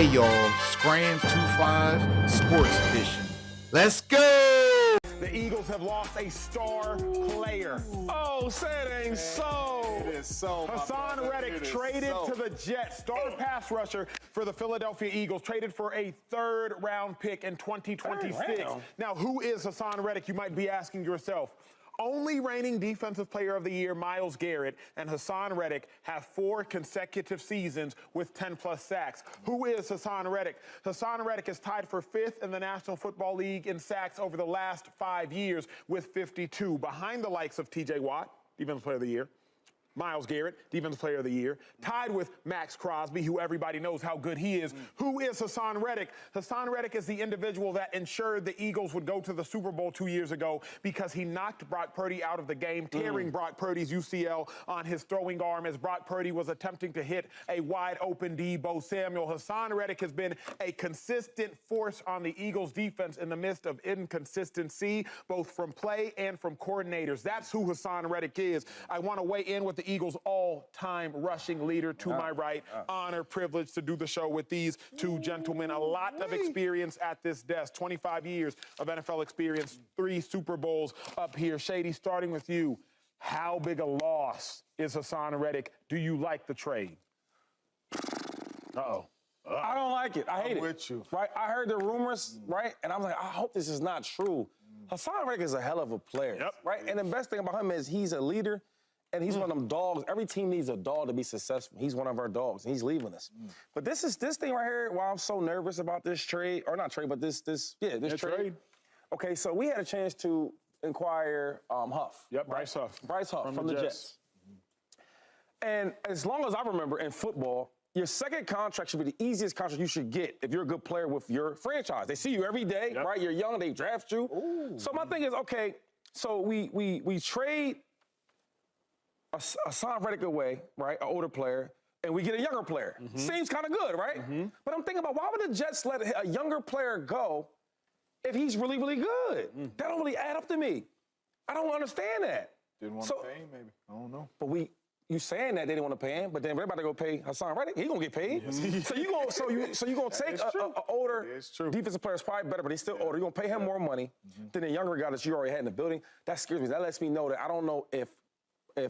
Hey y'all, Scram 25 Sports Edition. Let's go! The Eagles have lost a star player. Oh, say it ain't so. It is so. Hassan Reddick traded to the Jets, star pass rusher for the Philadelphia Eagles, traded for a third-round pick in 2026. Now, who is Hassan Reddick, you might be asking yourself? Only reigning Defensive Player of the Year, Myles Garrett, and Hassan Reddick have 4 consecutive seasons with 10-plus sacks. Who is Hassan Reddick? Hassan Reddick is tied for 5th in the National Football League in sacks over the last 5 years with 52, behind the likes of T.J. Watt, Defensive Player of the Year, Myles Garrett, Defensive Player of the Year, tied with Max Crosby, who everybody knows how good he is. Who is Hassan Reddick? Hassan Reddick is the individual that ensured the Eagles would go to the Super Bowl 2 years ago because he knocked Brock Purdy out of the game, tearing Brock Purdy's UCL on his throwing arm as Brock Purdy was attempting to hit a wide-open Deebo Samuel. Hassan Reddick has been a consistent force on the Eagles' defense in the midst of inconsistency, both from play and from coordinators. That's who Hassan Reddick is. I want to weigh in with the Eagles' all-time rushing leader to my right. Honor, privilege to do the show with these two gentlemen. A lot of experience at this desk, 25 years of NFL experience, 3 Super Bowls up here. Shady, starting with you, how big a loss is Hassan Reddick? Do you like the trade? I don't like it. I hate it. I'm with you. Right? I heard the rumors, right? And I'm like, I hope this is not true. Hassan Reddick is a hell of a player, right? And the best thing about him is he's a leader. And he's one of them dogs. Every team needs a dog to be successful. He's one of our dogs, and he's leaving us. But this thing right here, why I'm so nervous about this trade, or not trade, but this trade. Okay, so we had a chance to inquire Huff. Yep, Bryce Huff. Bryce Huff from the Jets. And as long as I remember in football, your second contract should be the easiest contract you should get if you're a good player with your franchise. They see you every day, right? You're young, they draft you. So my thing is, okay, so we trade Hassan Reddick away, right, an older player, and we get a younger player. Seems kind of good, right? But I'm thinking about why would the Jets let a younger player go if he's really, really good? That don't really add up to me. I don't understand that. Didn't want to pay him, maybe. I don't know. But you saying that they didn't want to pay him, but then we're about to go pay Hassan Reddick. He gonna get paid. So you gonna take an older defensive player, is probably better, but he's still older. You gonna pay him more money than the younger guy that you already had in the building. That scares me. That lets me know that I don't know if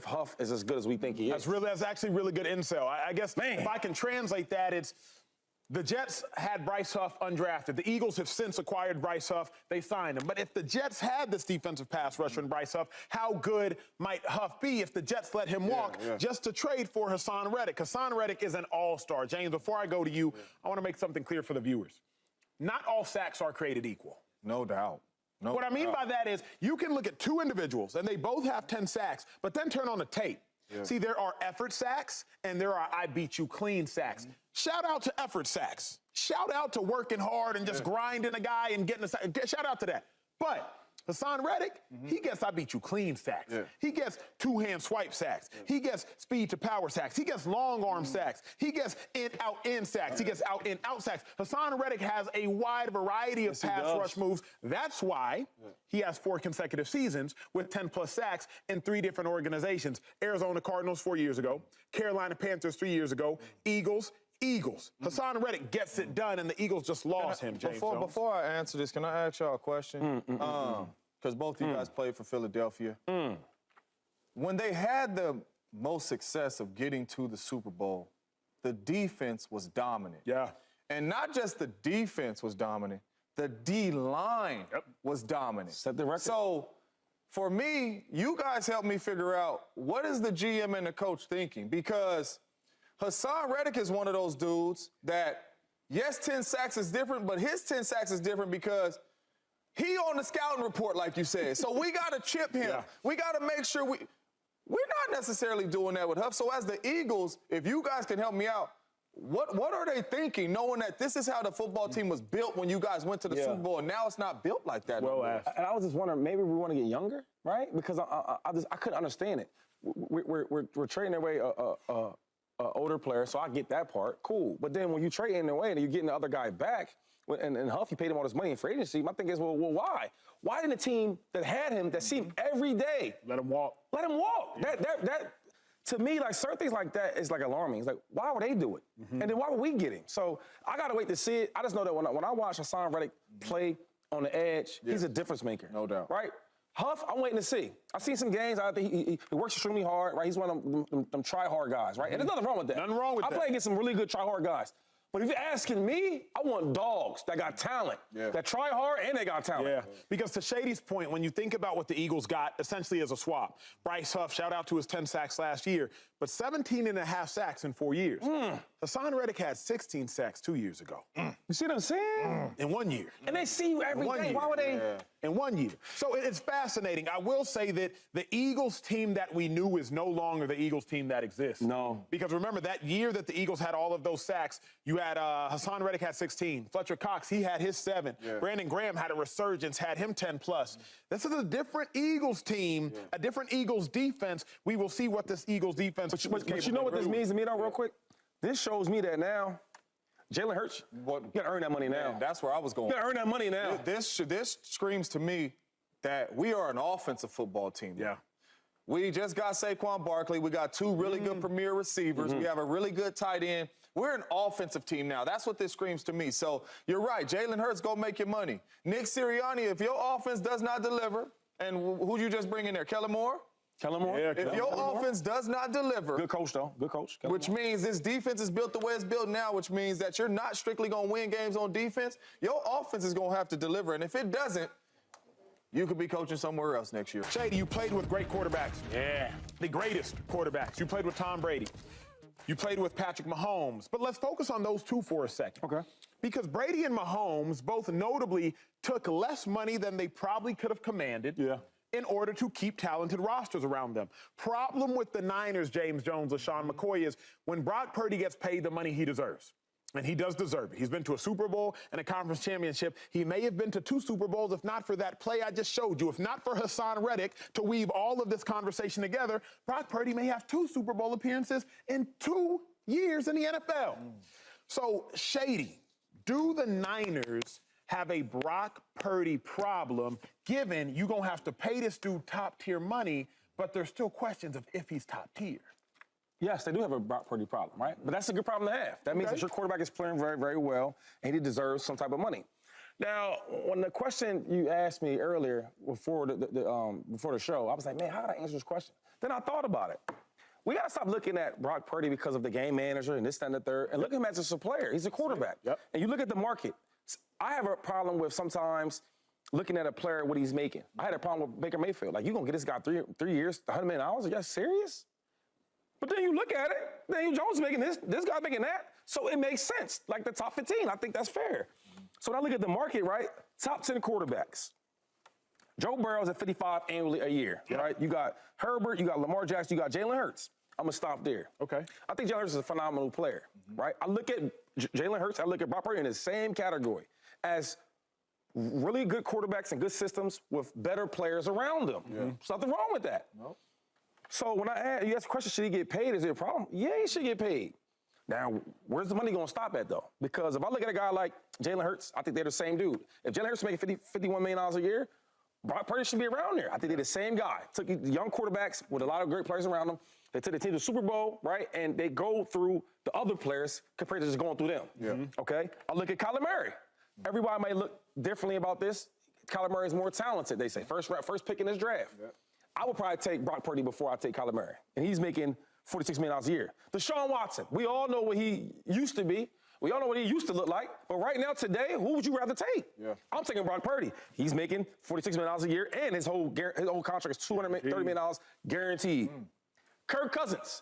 Huff is as good as we think he is. That's actually really good intel. I guess if I can translate that, it's the Jets had Bryce Huff undrafted. The Eagles have since acquired Bryce Huff. They signed him. But if the Jets had this defensive pass rusher in Bryce Huff, how good might Huff be if the Jets let him walk just to trade for Hassan Reddick? Hassan Reddick is an all-star. James, before I go to you, I want to make something clear for the viewers. Not all sacks are created equal. No doubt. What I mean by that is you can look at 2 individuals, and they both have 10 sacks, but then turn on the tape. See, there are effort sacks, and there are I beat you clean sacks. Shout out to effort sacks. Shout out to working hard and just grinding a guy and getting a sack. Shout out to that. But Hassan Reddick, he gets I beat you clean sacks. He gets 2-hand swipe sacks. He gets speed to power sacks. He gets long arm sacks. He gets in sacks. He gets out sacks. Hassan Reddick has a wide variety of pass rush moves. That's why he has 4 consecutive seasons with 10-plus sacks in 3 different organizations. Arizona Cardinals 4 years ago, Carolina Panthers 3 years ago, Eagles. Hassan Reddick gets it done, and the Eagles just lost him, James Jones. Before I answer this, can I ask y'all a question? Because both of you guys played for Philadelphia. When they had the most success of getting to the Super Bowl, the defense was dominant. And not just the defense was dominant, the D-line was dominant. Set the record. So, for me, you guys help me figure out what is the GM and the coach thinking? Because Hassan Reddick is one of those dudes that, yes, 10 sacks is different, but his 10 sacks is different because he on the scouting report, like you said. So we got to chip him. We got to make sure we're not necessarily doing that with Huff. So as the Eagles, if you guys can help me out, what are they thinking, knowing that this is how the football team was built when you guys went to the Super Bowl, and now it's not built like that? Well asked. And I was just wondering, maybe we want to get younger, right? Because I couldn't understand it. We're trading away a older player, so I get that part. Cool. But then when you trade in away and you're getting the other guy back, and Huff, you paid him all this money in free agency, my thing is, well, why? Why didn't a team that had him, that see him every day, let him walk? Let him walk. to me, like, certain things like that is, like, alarming. It's like, why would they do it? And then why would we get him? So I got to wait to see it. I just know that when I watch Hassan Reddick play on the edge, he's a difference maker. No doubt. Right? Huff, I'm waiting to see. I've seen some games. I think he works extremely hard, right? He's one of them try-hard guys, right? And there's nothing wrong with that. Nothing wrong with that. I play against some really good try-hard guys. But if you're asking me, I want dogs that got talent, that try hard and they got talent. Yeah, because to Shady's point, when you think about what the Eagles got essentially as a swap, Bryce Huff, shout out to his 10 sacks last year, but 17.5 sacks in 4 years. Hassan Reddick had 16 sacks 2 years ago. You see what I'm saying? In 1 year. And they see you every day. Why would they? In 1 year. So it's fascinating. I will say that the Eagles team that we knew is no longer the Eagles team that exists. No. Because remember, that year that the Eagles had all of those sacks, you had Hassan Reddick had 16. Fletcher Cox, he had his 7. Brandon Graham had a resurgence, had him 10 plus. This is a different Eagles team, a different Eagles defense. We will see what this Eagles defense is. But you know what this means to me, though, real quick? This shows me that now, Jalen Hurts, you got to earn that money now. Man, that's where I was going. You got to earn that money now. This screams to me that we are an offensive football team. Yeah. We just got Saquon Barkley. We got 2 really good premier receivers. We have a really good tight end. We're an offensive team now. That's what this screams to me. So you're right. Jalen Hurts go make your money. Nick Sirianni, if your offense does not deliver, and who you just bring in there, Kellen Moore? Kellen Moore. Yeah, If your offense does not deliver, Good coach, though. Good coach. Kellen which Moore. means this defense is built the way it's built now, which means that you're not strictly going to win games on defense. Your offense is going to have to deliver. And if it doesn't, you could be coaching somewhere else next year. Shady, you played with great quarterbacks. Yeah. The greatest quarterbacks. You played with Tom Brady. You played with Patrick Mahomes. But let's focus on those two for a second. Okay. Because Brady and Mahomes both notably took less money than they probably could have commanded in order to keep talented rosters around them. Problem with the Niners, James Jones, LeSean, McCoy, is when Brock Purdy gets paid the money he deserves. And he does deserve it. He's been to a Super Bowl and a conference championship. He may have been to 2 Super Bowls if not for that play I just showed you. If not for Hassan Reddick to weave all of this conversation together, Brock Purdy may have 2 Super Bowl appearances in 2 years in the NFL. So, Shady, do the Niners have a Brock Purdy problem, given you're going to have to pay this dude top-tier money, but there's still questions of if he's top-tier? Yes, they do have a Brock Purdy problem, right? But that's a good problem to have. That means that your quarterback is playing very, very well, and he deserves some type of money. Now, when the question you asked me earlier before the show, I was like, man, how did I answer this question? Then I thought about it. We got to stop looking at Brock Purdy because of the game manager and this, that, and the third, and look at him as a player. He's a quarterback. And you look at the market. I have a problem with sometimes looking at a player, what he's making. I had a problem with Baker Mayfield. Like, you going to get this guy 3 years, $100 million? Are you serious? But then you look at it, Daniel Jones making this guy making that, so it makes sense. Like the top 15, I think that's fair. So when I look at the market, right, top 10 quarterbacks. Joe Burrow's at 55 annually a year, right? You got Herbert, you got Lamar Jackson, you got Jalen Hurts. I'm going to stop there. Okay. I think Jalen Hurts is a phenomenal player, right? I look at Jalen Hurts, I look at Brock Purdy in the same category as really good quarterbacks and good systems with better players around them. There's nothing wrong with that. Nope. So when you ask the question, should he get paid? Is there a problem? Yeah, he should get paid. Now, where's the money going to stop at, though? Because if I look at a guy like Jalen Hurts, I think they're the same dude. If Jalen Hurts is making $51 million a year, Brock Purdy should be around there. I think they're the same guy. Took young quarterbacks with a lot of great players around them. They took the team to the Super Bowl, right? And they go through the other players compared to just going through them. Okay? I look at Kyler Murray. Everybody might look differently about this. Kyler Murray is more talented, they say. First pick in this draft. I would probably take Brock Purdy before I take Kyler Murray. And he's making $46 million a year. Deshaun Watson, we all know what he used to be. We all know what he used to look like. But right now, today, who would you rather take? I'm taking Brock Purdy. He's making $46 million a year, and his whole contract is $230 million guaranteed. Kirk Cousins.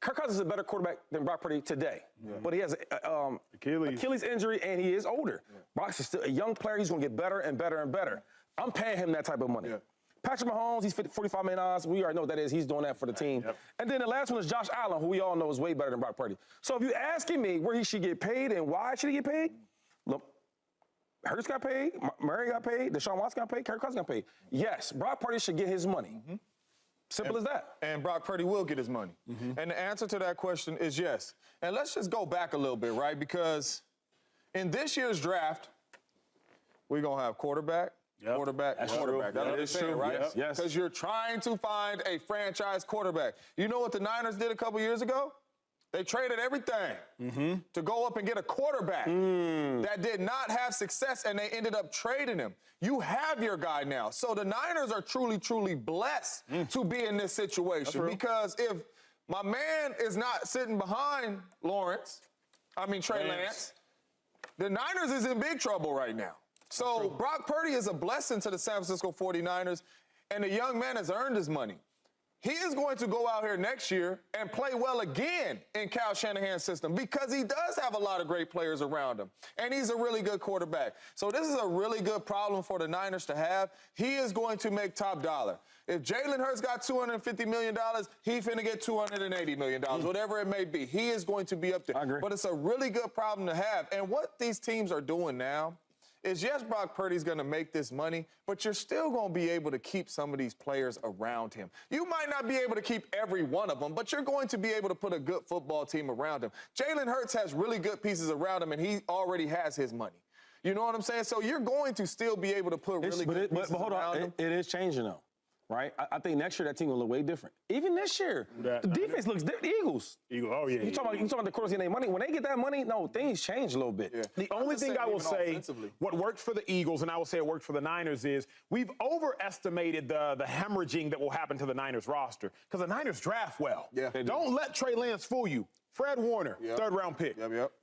Kirk Cousins is a better quarterback than Brock Purdy today. But he has an Achilles injury, and he is older. Brock's is still a young player. He's going to get better and better and better. I'm paying him that type of money. Patrick Mahomes, he's $45 million. We already know what that is. He's doing that for the team. And then the last one is Josh Allen, who we all know is way better than Brock Purdy. So if you're asking me where he should get paid and why should he get paid, look, Hurts got paid, Murray got paid, Deshaun Watson got paid, Kirk Cousins got paid. Yes, Brock Purdy should get his money. Simple as that. And Brock Purdy will get his money. And the answer to that question is yes. And let's just go back a little bit, right? Because in this year's draft, we're going to have quarterback, Quarterback. That's quarterback. true. That's what That they're is saying, true. right? Yes. Because you're trying to find a franchise quarterback. You know what the Niners did a couple years ago? They traded everything to go up and get a quarterback that did not have success, and they ended up trading him. You have your guy now. So the Niners are truly, truly blessed to be in this situation, because if my man is not sitting behind Trey Lance, the Niners is in big trouble right now. So Brock Purdy is a blessing to the San Francisco 49ers, and the young man has earned his money. He is going to go out here next year and play well again in Kyle Shanahan's system, because he does have a lot of great players around him, and he's a really good quarterback. So this is a really good problem for the Niners to have. He is going to make top dollar. If Jalen Hurts got $250 million, he finna get $280 million, whatever it may be. He is going to be up there. I agree. But it's a really good problem to have. And what these teams are doing now is, yes, Brock Purdy's going to make this money, but you're still going to be able to keep some of these players around him. You might not be able to keep every one of them, but you're going to be able to put a good football team around him. Jalen Hurts has really good pieces around him, and he already has his money. You know what I'm saying? So you're going to still be able to put really good pieces but hold around on, him. it is changing, though. Right? I think next year that team will look way different. Even this year, the defense looks different. The Eagles. Oh, yeah. You talking about the quarterbacks getting their money. When they get that money, no, things change a little bit. Yeah. The only thing I will say, what worked for the Eagles, and I will say it worked for the Niners, is we've overestimated the hemorrhaging that will happen to the Niners roster, because the Niners draft well. Yeah. Don't let Trey Lance fool you. Fred Warner, third-round pick.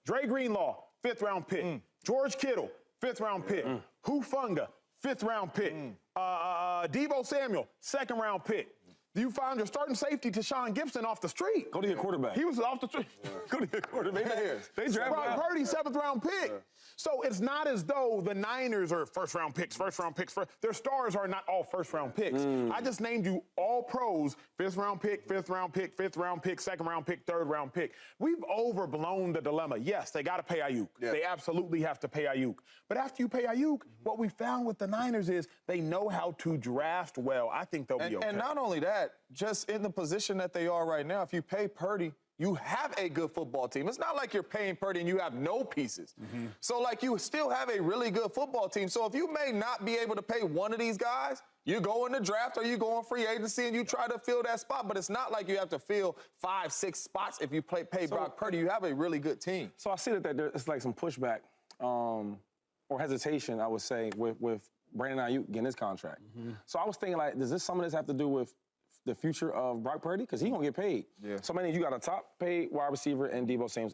Dre Greenlaw, fifth-round pick. George Kittle, fifth-round pick. Hufanga, fifth-round pick. Deebo Samuel, second-round pick. You found your starting safety, Tashawn Gibson, off the street. Go to your quarterback. He was off the street. Go to your quarterback. They drafted Brock Purdy, seventh-round pick. So it's not as though the Niners are first-round picks. Their stars are not all first-round picks. I just named you all pros: fifth-round pick, fifth-round pick, fifth-round pick, second-round pick, third-round pick. We've overblown the dilemma. Yes, they got to pay Ayuk. They absolutely have to pay Ayuk. But after you pay Ayuk, what we found with the Niners is they know how to draft well. I think they'll be okay. And not only that, just in the position that they are right now, if you pay Purdy, you have a good football team. It's not like you're paying Purdy and you have no pieces. So, you still have a really good football team. So if you may not be able to pay one of these guys, you go in the draft or you go on free agency and you try to fill that spot. But it's not like you have to fill 5-6 spots if you pay Brock Purdy. You have a really good team. So I see that there's like some pushback or hesitation, I would say, with Brandon Ayuk getting his contract. So I was thinking, does some of this have to do with the future of Brock Purdy? Because he's going to get paid. So, you got a top-paid wide receiver in Deebo Samuel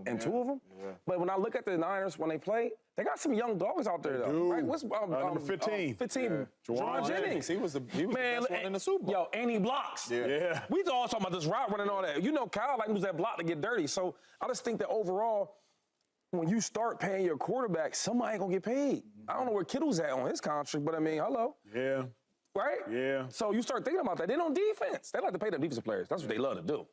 and two of them. But when I look at the Niners, when they play, they got some young dogs out there, though. Right? What's number 15? 15. Juwan Jennings. He was the best one in the Super Bowl. Yo, and he blocks. We all talking about this route running and all that. You know, Kyle use that block to get dirty. So I just think that overall, when you start paying your quarterback, somebody going to get paid. I don't know where Kittle's at on his contract, but hello. Yeah. Right? Yeah. So you start thinking about that. Then on defense, they like to pay their defensive players. That's what they love to do.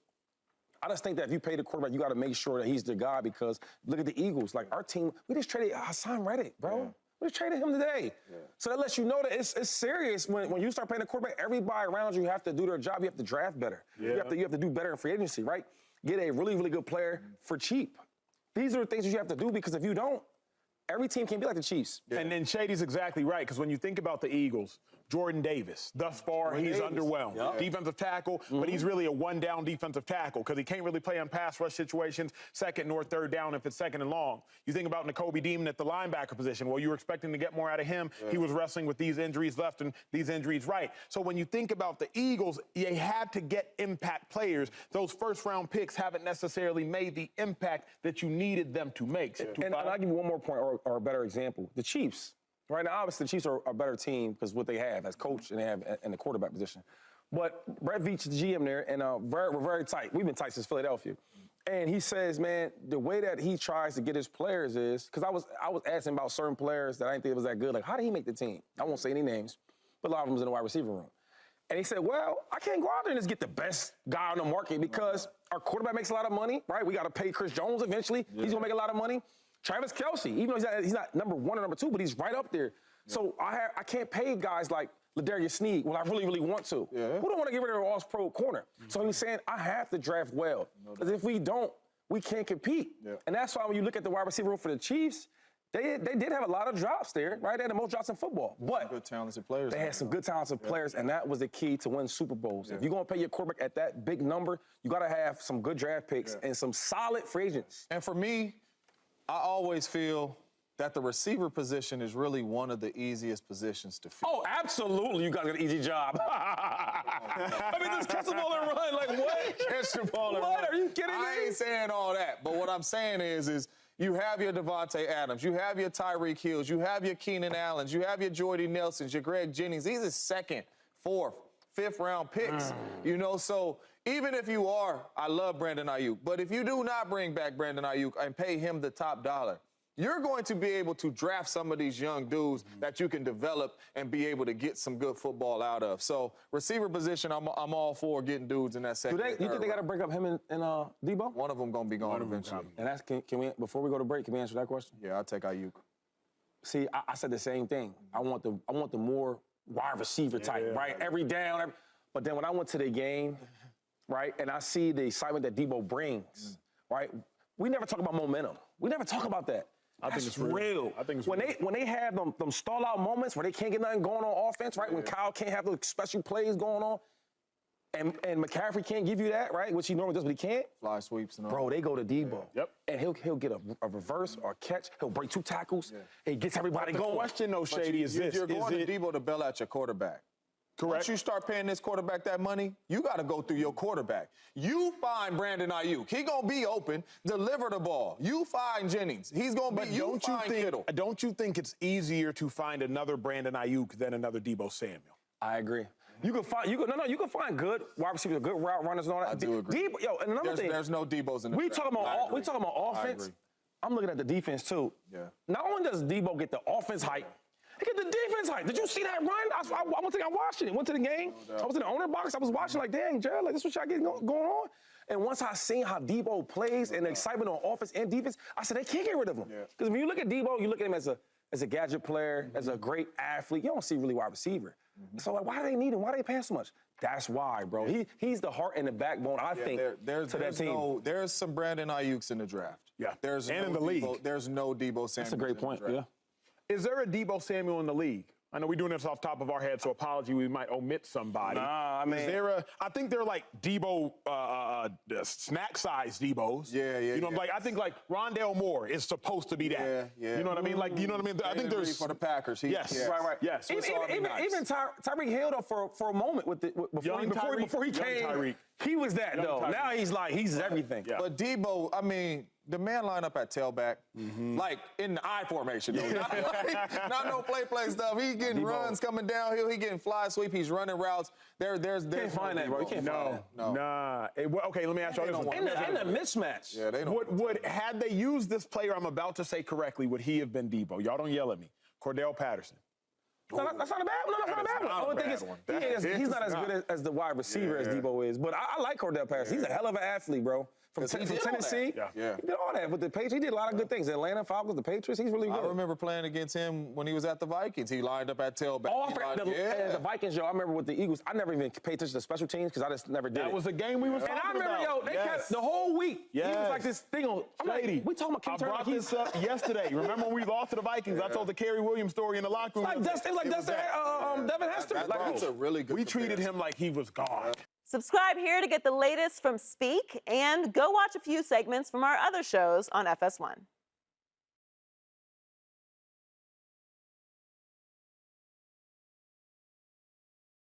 I just think that if you pay the quarterback, you got to make sure that he's the guy, because look at the Eagles. Our team, we just traded Hassan Reddick, bro. We just traded him today. So that lets you know that it's serious. When you start paying the quarterback, everybody around you have to do their job. You have to draft better. You have to do better in free agency, right? Get a really, really good player for cheap. These are the things that you have to do, because if you don't, every team can't be like the Chiefs. And then Shady's exactly right, because when you think about the Eagles, Jordan Davis, thus far, he's underwhelmed. Defensive tackle, but he's really a one-down defensive tackle, because he can't really play on pass rush situations, second or third down if it's second and long. You think about Nakobe Dean at the linebacker position. Well, you were expecting to get more out of him. He was wrestling with these injuries left and these injuries right. So when you think about the Eagles, they had to get impact players. Those first-round picks haven't necessarily made the impact that you needed them to make. And I'll give you one more point or a better example. The Chiefs. Right now, obviously, the Chiefs are a better team because what they have as coach and they have in the quarterback position. But Brett Veach is the GM there, and we're very tight. We've been tight since Philadelphia. And he says, man, the way that he tries to get his players is, because I was asking about certain players that I didn't think was that good. How did he make the team? I won't say any names, but a lot of them was in the wide receiver room. And he said, well, I can't go out there and just get the best guy on the market, because our quarterback makes a lot of money, right? We got to pay Chris Jones eventually. He's going to make a lot of money. Travis Kelce, even though he's not number 1 or number 2, but he's right up there. So I can't pay guys like Ladarius Sneed. Well, I really, really want to. Who don't want to get rid of an all-pro corner? So he's saying I have to draft well, because if we don't, we can't compete. And that's why when you look at the wide receiver room for the Chiefs, They did have a lot of drops there, right? They had the most drops in football. But Good talented players. they had some good talented players, and that was the key to win Super Bowls. If you're going to pay your quarterback at that big number, you got to have some good draft picks and some solid free agents. And for me, I always feel that the receiver position is really one of the easiest positions to fill. Oh, absolutely, you guys got an easy job. I mean, just catch the ball and run. Like, what? Catch the ball and What? run. Are you kidding me? I ain't saying all that, but what I'm saying is you have your Devontae Adams, you have your Tyreek Hills, you have your Keenan Allens, you have your Jordy Nelsons, your Greg Jennings. These are second, fourth, fifth round picks, you know, so even if you are, I love Brandon Ayuk, but if you do not bring back Brandon Ayuk and pay him the top dollar, you're going to be able to draft some of these young dudes that you can develop and be able to get some good football out of. So receiver position, I'm all for getting dudes in that second. You think they got to break up him and Debo? One of them gonna be gone eventually. And that's can we before we go to break, can we answer that question? Yeah, I'll take Ayuk. See, I said the same thing. I want the more wide receiver type, right? Every down. But then when I went to the game, right, and I see the excitement that Debo brings, right? We never talk about momentum. We never talk about that. I think it's real. I think it's when they have them stall out moments where they can't get nothing going on offense, right? When Kyle can't have the special plays going on, and McCaffrey can't give you that, right? Which he normally does, but he can't. Fly sweeps and all. Bro, they go to Debo. Yep. And he'll get a reverse or a catch. He'll break 2 tackles. He gets everybody going. The question, though, Shady, is this. You're going to Debo to bail out your quarterback. Correct. Once you start paying this quarterback that money, you got to go through your quarterback. You find Brandon Ayuk. He going to be open, deliver the ball. You find Jennings. He's going to be, you find Kittle. Don't you think it's easier to find another Brandon Ayuk than another Debo Samuel? I agree. You can find good wide receivers, good route runners and all that. I do agree. Debo, and another thing. There's no Debos in the draft. We talking about offense. I'm looking at the defense too. Yeah. Not only does Debo get the offense hype, he get the defense hype. Did you see that run? I watched it. Went to the game. I was in the owner box. I was watching like, dang, Jared, like this is what y'all getting going on. And once I seen how Debo plays and the excitement on offense and defense, I said they can't get rid of him. Because when you look at Debo, you look at him as a gadget player, as a great athlete. You don't see really wide receiver. So like, why do they need him? Why do they pay so much? That's why, bro. He's the heart and the backbone, I think, to that team. There's some Brandon Ayuks in the draft. Yeah. In the league. There's no Debo Samuel. That's a great point, yeah. Is there a Debo Samuel in the league? I know we're doing this off the top of our head, so apology, we might omit somebody. Nah, I mean, is there I think they're like Debo, snack-sized Debos. Yeah. You know, like I think like Rondale Moore is supposed to be that. Yeah. You know what I mean? Like, you know what I mean? I think there's for the Packers. Yes. Right. Yes. Even Tyreek Hill though for a moment before he came. Tyreek. He was that though. Tyreek. Now he's everything. Yeah. But Debo, I mean, the man line up at tailback, like in the I formation, though. Not no play stuff. He getting runs coming downhill. He getting fly sweep. He's running routes. There's can't find that, bro. You can't find that. No. Nah. Okay, let me ask you this one. And the mismatch. Yeah, they don't. Had they used this player I'm about to say correctly, would he have been Debo? Y'all don't yell at me. Cordell Patterson. No, that's not a bad one. No, that's not a bad one. The only thing is, he's not as good as the wide receiver as Debo is. But I like Cordell Patterson. He's a hell of an athlete, bro. From Tennessee. Yeah. He did all that with the Patriots. He did a lot of good things. The Atlanta Falcons, the Patriots, he's really good. I remember playing against him when he was at the Vikings. He lined up at tailback. And the Vikings, I remember with the Eagles, I never even paid attention to special teams because I just never did That was a game we was talking about. And I remember, they kept the whole week. He was like this thing on. I'm like, we talking about I brought this up yesterday. Remember when we lost to the Vikings? I told the Kerry Williams story in the locker room. It was like Dustin, Devin Hester. That's a really good We treated him like he was God. Subscribe here to get the latest from Speak, and go watch a few segments from our other shows on FS1.